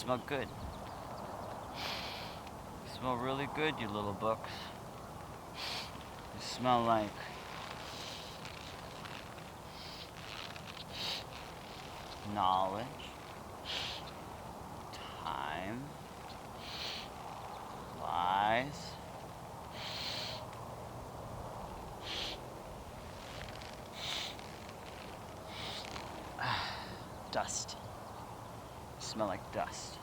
smell good. You smell really good, you little books. You smell like knowledge, time, lies, dust. You smell like dust.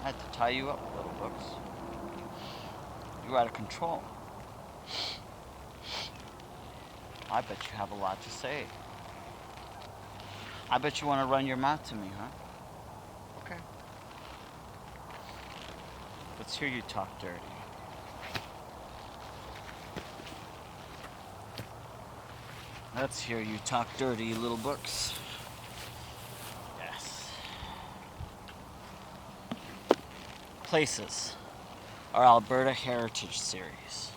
I had to tie you up, little books. You're out of control. I bet you have a lot to say. I bet you want to run your mouth to me, huh? Okay. Let's hear you talk dirty. Let's hear you talk dirty, you little books. Yes. Places. Our Alberta Heritage Series.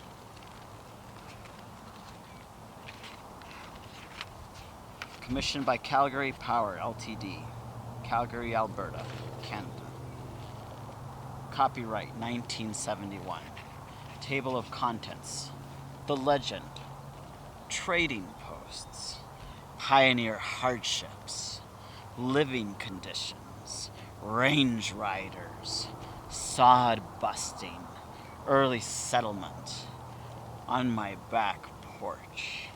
Commissioned by Calgary Power Ltd., Calgary, Alberta, Canada. Copyright 1971. Table of Contents. The Legend. Trading Posts. Pioneer Hardships. Living Conditions. Range Riders. Sod busting. Early settlement. On my back porch.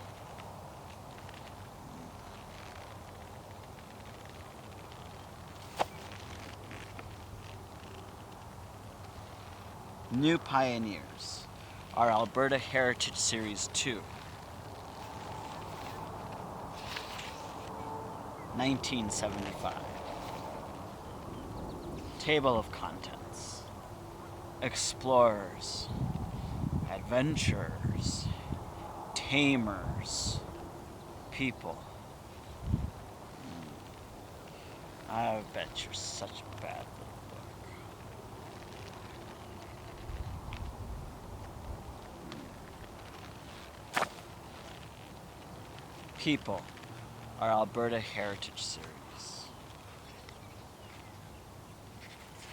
New Pioneers. Our Alberta Heritage Series 2. 1975. Table of Contents. Explorers. Adventurers. Tamers. People. I bet you're such a bad little book. People. Our Alberta Heritage Series.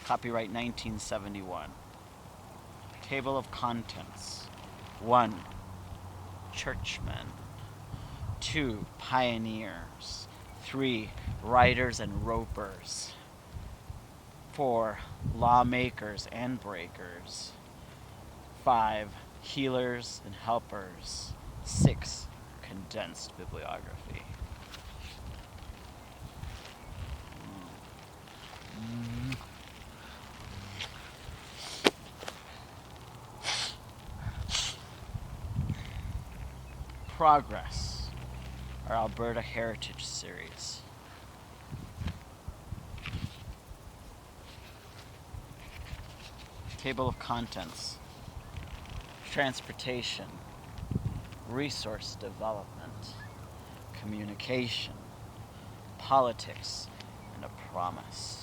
Copyright 1971. Table of Contents. 1. Churchmen. 2. Pioneers. 3. Riders and ropers. 4. Lawmakers and breakers. 5. Healers and helpers. 6. Condensed bibliography. Progress. Our Alberta Heritage Series. Table of Contents. Transportation. Resource development. Communication. Politics. And a promise.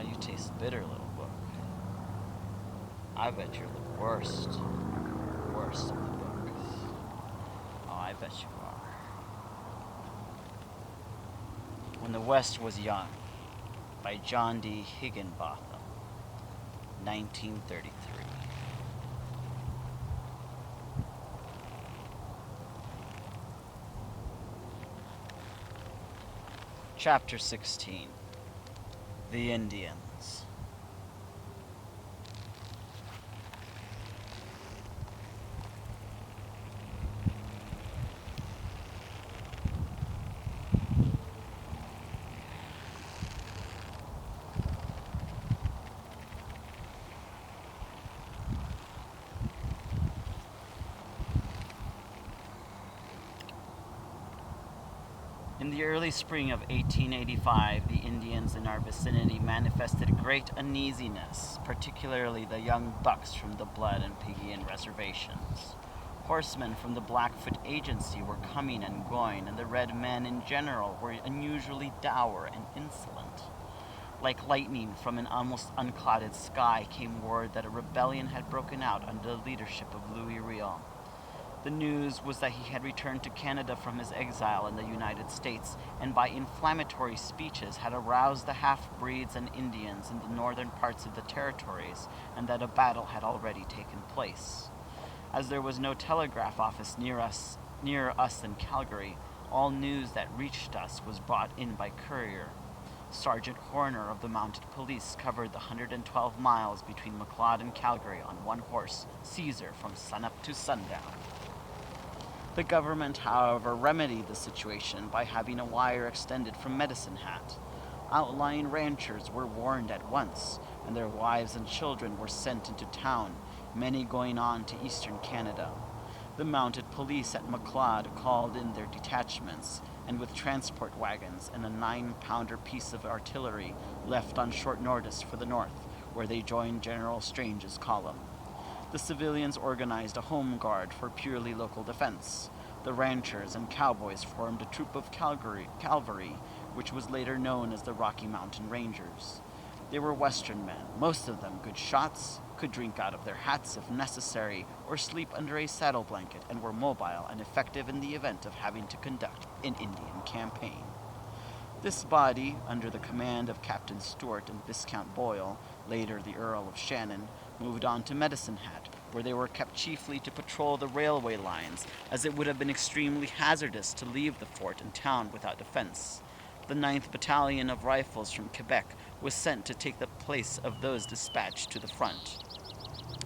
You taste bitter, little book. I bet you're the worst of the books. Oh, I bet you are. When the West Was Young, by John D. Higginbotham, 1933. Chapter 16. The Indians. In the early spring of 1885, the Indians in our vicinity manifested great uneasiness, particularly the young bucks from the Blood and Piggian reservations. Horsemen from the Blackfoot Agency were coming and going, and the red men in general were unusually dour and insolent. Like lightning from an almost unclouded sky came word that a rebellion had broken out under the leadership of Louis Riel. The news was that he had returned to Canada from his exile in the United States, and by inflammatory speeches had aroused the half-breeds and Indians in the northern parts of the territories, and that a battle had already taken place. As there was no telegraph office near us in Calgary, all news that reached us was brought in by courier. Sergeant Horner of the Mounted Police covered the 112 miles between Macleod and Calgary on one horse, Caesar, from sunup to sundown. The government, however, remedied the situation by having a wire extended from Medicine Hat. Outlying ranchers were warned at once, and their wives and children were sent into town, many going on to eastern Canada. The mounted police at Macleod called in their detachments, and with transport wagons and a 9-pounder piece of artillery left on short notice for the north, where they joined General Strange's column. The civilians organized a home guard for purely local defense. The ranchers and cowboys formed a troop of cavalry, which was later known as the Rocky Mountain Rangers. They were Western men, most of them good shots, could drink out of their hats if necessary, or sleep under a saddle blanket, and were mobile and effective in the event of having to conduct an Indian campaign. This body, under the command of Captain Stewart and Viscount Boyle, later the Earl of Shannon, moved on to Medicine Hat, where they were kept chiefly to patrol the railway lines, as it would have been extremely hazardous to leave the fort and town without defense. The 9th Battalion of Rifles from Quebec was sent to take the place of those dispatched to the front.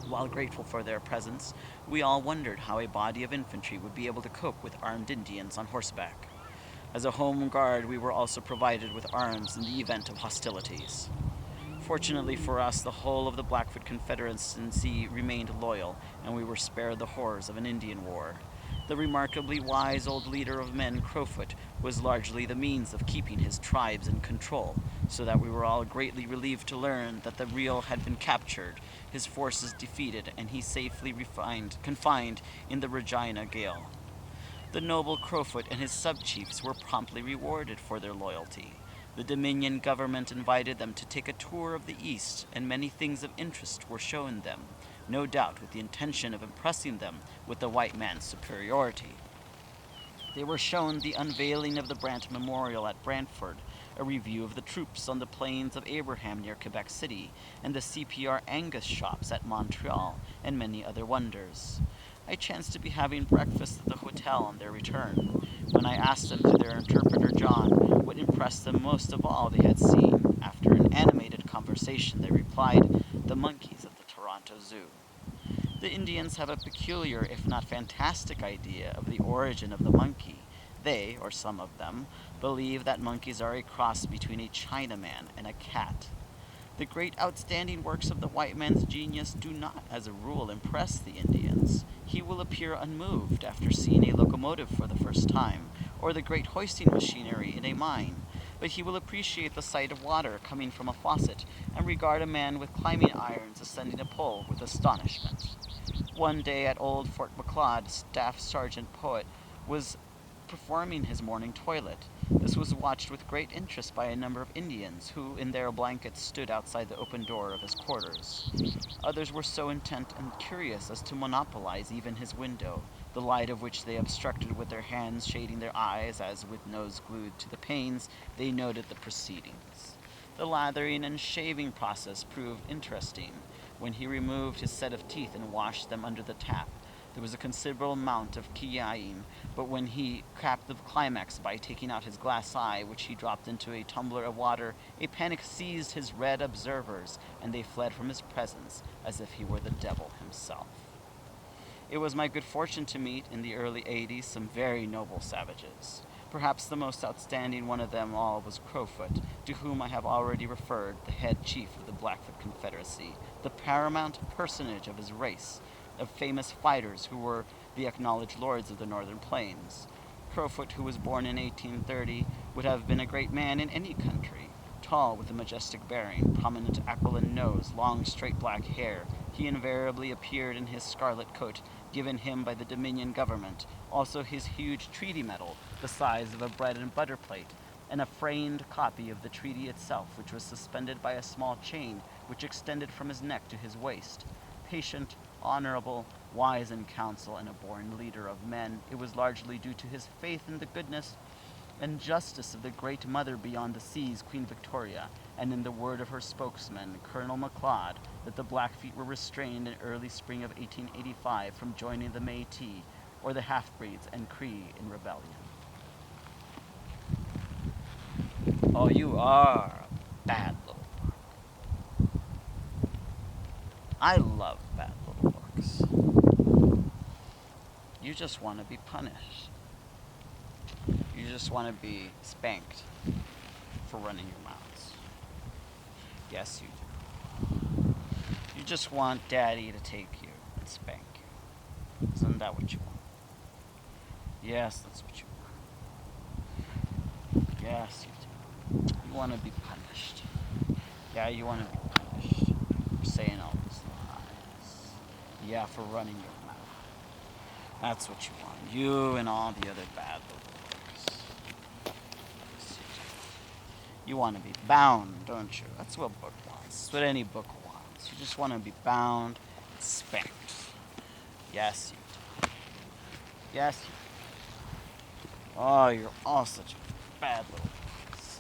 While grateful for their presence, we all wondered how a body of infantry would be able to cope with armed Indians on horseback. As a home guard, we were also provided with arms in the event of hostilities. Fortunately for us, the whole of the Blackfoot Confederacy remained loyal, and we were spared the horrors of an Indian war. The remarkably wise old leader of men, Crowfoot, was largely the means of keeping his tribes in control, so that we were all greatly relieved to learn that the Riel had been captured, his forces defeated, and he safely confined in the Regina Gaol. The noble Crowfoot and his sub-chiefs were promptly rewarded for their loyalty. The Dominion government invited them to take a tour of the East, and many things of interest were shown them, no doubt with the intention of impressing them with the white man's superiority. They were shown the unveiling of the Brant Memorial at Brantford, a review of the troops on the Plains of Abraham near Quebec City, and the CPR Angus shops at Montreal, and many other wonders. I chanced to be having breakfast at the hotel on their return. When I asked them through their interpreter John what impressed them most of all they had seen, after an animated conversation they replied, "The monkeys at the Toronto Zoo." The Indians have a peculiar, if not fantastic, idea of the origin of the monkey. They, or some of them, believe that monkeys are a cross between a Chinaman and a cat. The great outstanding works of the white man's genius do not, as a rule, impress the Indians. He will appear unmoved after seeing a locomotive for the first time, or the great hoisting machinery in a mine, but he will appreciate the sight of water coming from a faucet, and regard a man with climbing irons ascending a pole with astonishment. One day at old Fort Macleod, Staff Sergeant Poet was performing his morning toilet. This was watched with great interest by a number of Indians, who in their blankets stood outside the open door of his quarters. Others were so intent and curious as to monopolize even his window, the light of which they obstructed with their hands, shading their eyes as, with nose glued to the panes, they noted the proceedings. The lathering and shaving process proved interesting. When he removed his set of teeth and washed them under the tap, there was a considerable amount of kiaing, but when he capped the climax by taking out his glass eye, which he dropped into a tumbler of water, a panic seized his red observers, and they fled from his presence as if he were the devil himself. It was my good fortune to meet, in the early 80s, some very noble savages. Perhaps the most outstanding one of them all was Crowfoot, to whom I have already referred, the head chief of the Blackfoot Confederacy, the paramount personage of his race, of famous fighters who were the acknowledged lords of the northern plains. Crowfoot, who was born in 1830, would have been a great man in any country. Tall, with a majestic bearing, prominent aquiline nose, long straight black hair, he invariably appeared in his scarlet coat, given him by the Dominion government, also his huge treaty medal, the size of a bread and butter plate, and a framed copy of the treaty itself, which was suspended by a small chain which extended from his neck to his waist. Patient, honorable, wise in council, and a born leader of men, it was largely due to his faith in the goodness and justice of the great mother beyond the seas, Queen Victoria, and in the word of her spokesman, Colonel MacLeod, that the Blackfeet were restrained in early spring of 1885 from joining the Métis, or the half-breeds, and Cree in rebellion. Oh, you are a bad little book. I love bad little books. You just want to be punished. You just want to be spanked for running your mouths. Yes, you do. You just want Daddy to take you and spank you. Isn't that what you want? Yes, that's what you want. Yes, you do. You want to be punished. Yeah, you want to be punished for saying all these lies. Yeah, for running your mouth. That's what you want. You and all the other bad little boys. You want to be bound, don't you? That's what a book wants. That's what any book wants. You just want to be bound and spanked. Yes, you do. Yes, you do. Oh, you're all such bad little boys.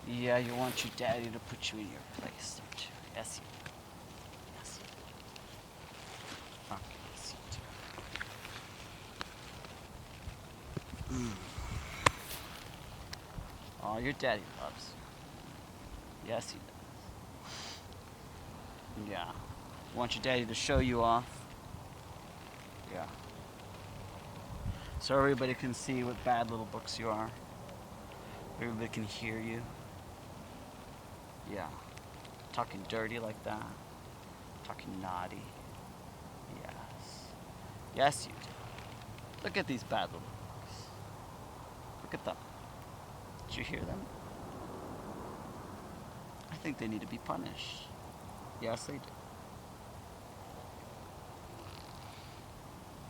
Yeah, you want your daddy to put you in your place, don't you? Yes, you do. Yes, you do. Okay, yes, you do. Oh, your daddy loves you. Yes, he does. Yeah. You want your daddy to show you off? Yeah. So everybody can see what bad little books you are. Everybody can hear you. Yeah. Talking dirty like that. Talking naughty. Yes. Yes, you do. Look at these bad little books. Look at them. Did you hear them? I think they need to be punished. Yes, they do.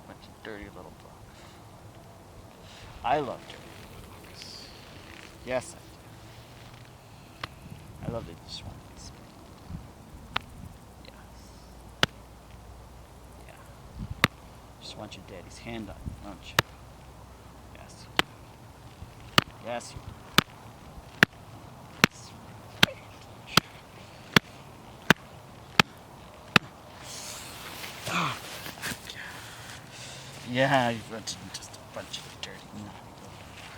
Bunch of dirty little books. I love dirty little books. Yes, I do. I love it. Just want to be spanked. Yes. Yeah. Just want your daddy's hand on you, don't you? Yes, you do. Yes, you do. Yeah, you've got just a bunch of dirty, naughty little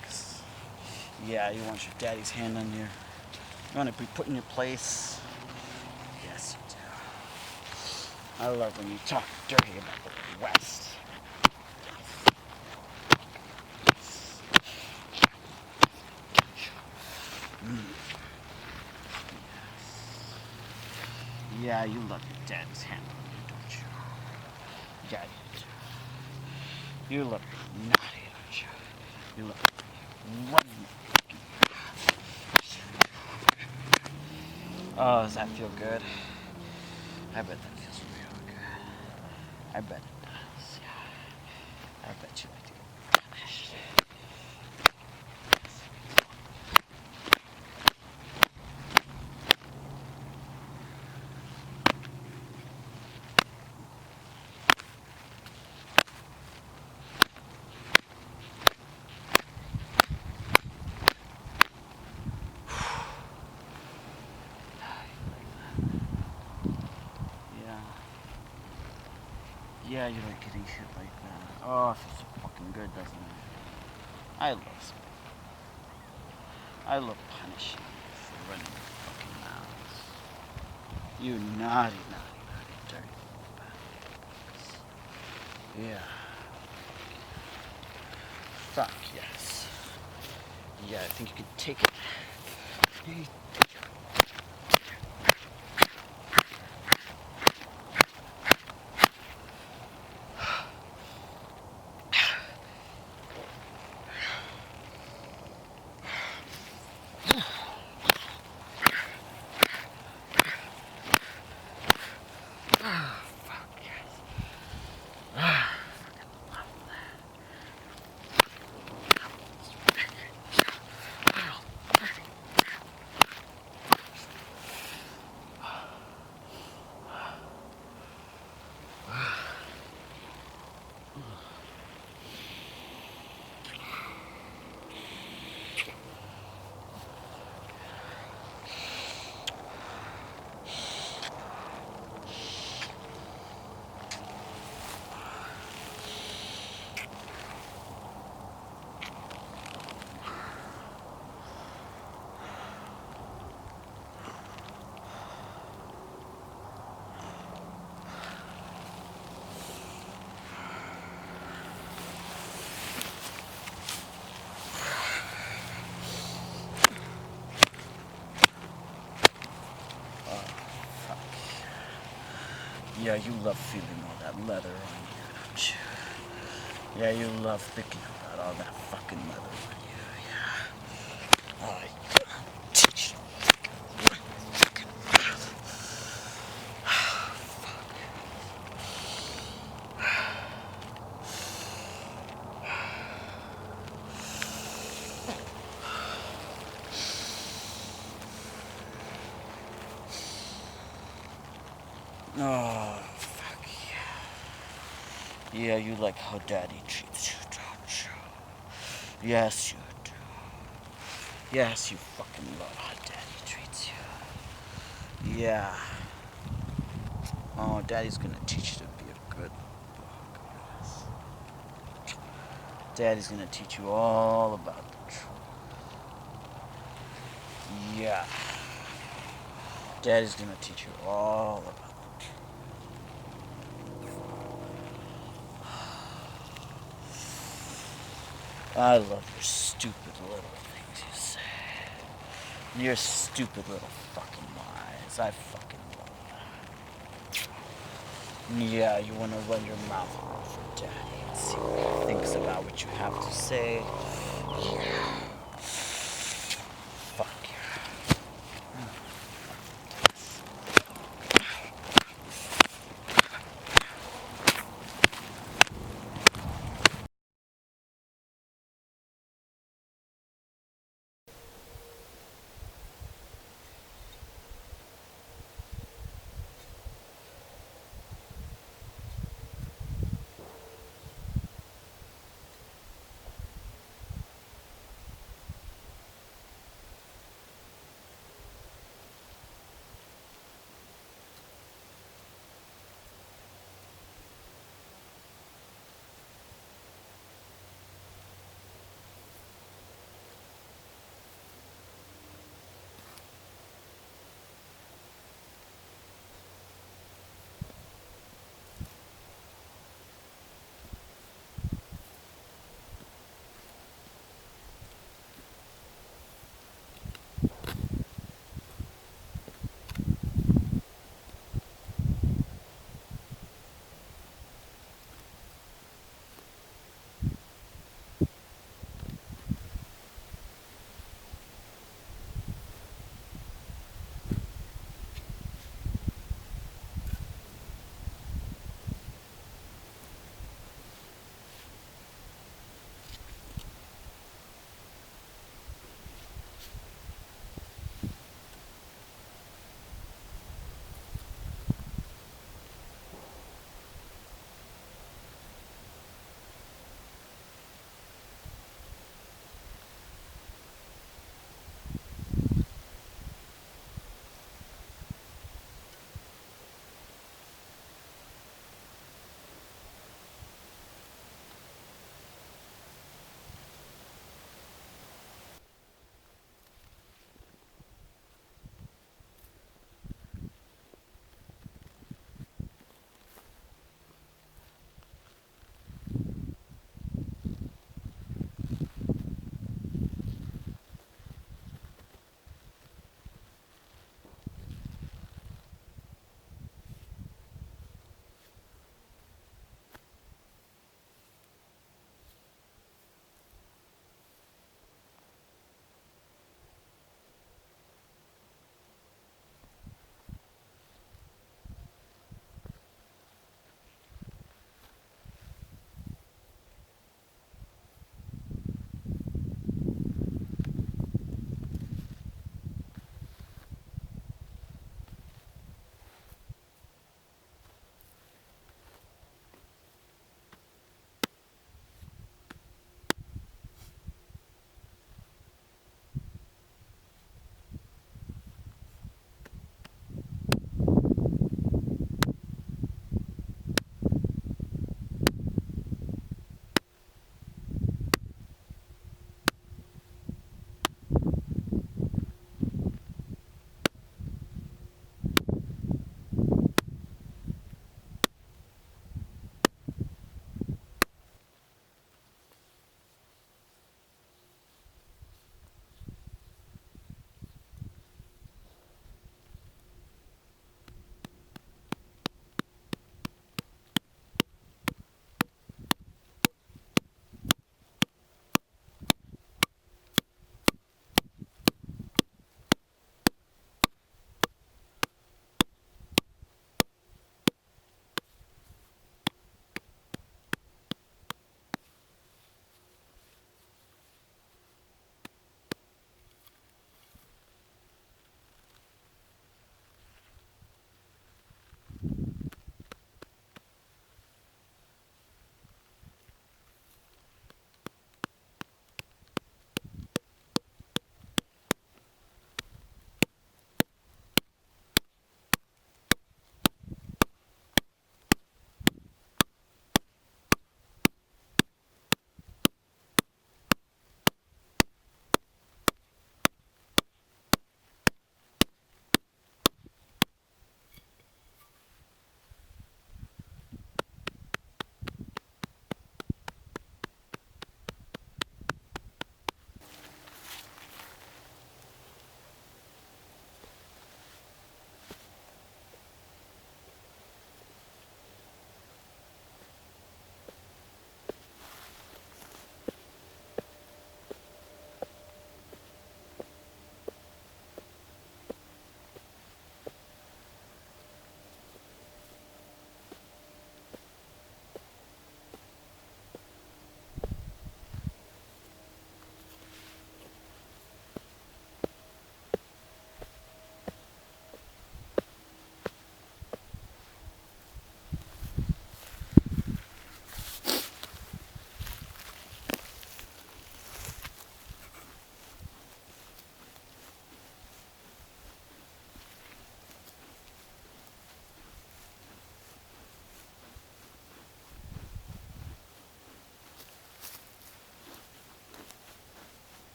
bugs. Yeah, you want your daddy's hand on you. You want to be put in your place. Yes, you do. I love when you talk dirty about the West. Mm. Yes. Yeah, you love your daddy's hand on you, don't you? Yeah, you do. You look naughty, don't you? You look what? Oh, does that feel good? I bet that feels real good. I bet it does, yeah. I bet you like to get punished. Yeah, you like getting shit like that. Oh, it feels so fucking good, doesn't it? I love sport. I love punishing you for running your fucking mouths. You naughty, dirty little bastards. Yeah. Fuck yes. Yeah, I think you can take it. Hey. Yeah, you love feeling all that leather on you, don't you? Yeah, you love thinking about all that fucking leather on you, yeah. Oh, teach you. Oh, fuck yeah. Yeah, you like how Daddy treats you, don't you? Yes, you do. Yes, you fucking love how Daddy treats you. Yeah. Oh, Daddy's gonna teach you to be a good boy. Yes. Daddy's gonna teach you all about the truth. Yeah. Daddy's gonna teach you all about the truth. I love your stupid little things you say. Your stupid little fucking lies. I fucking love that. Yeah, you wanna run your mouth around for Daddy and see what he thinks about what you have to say. Yeah.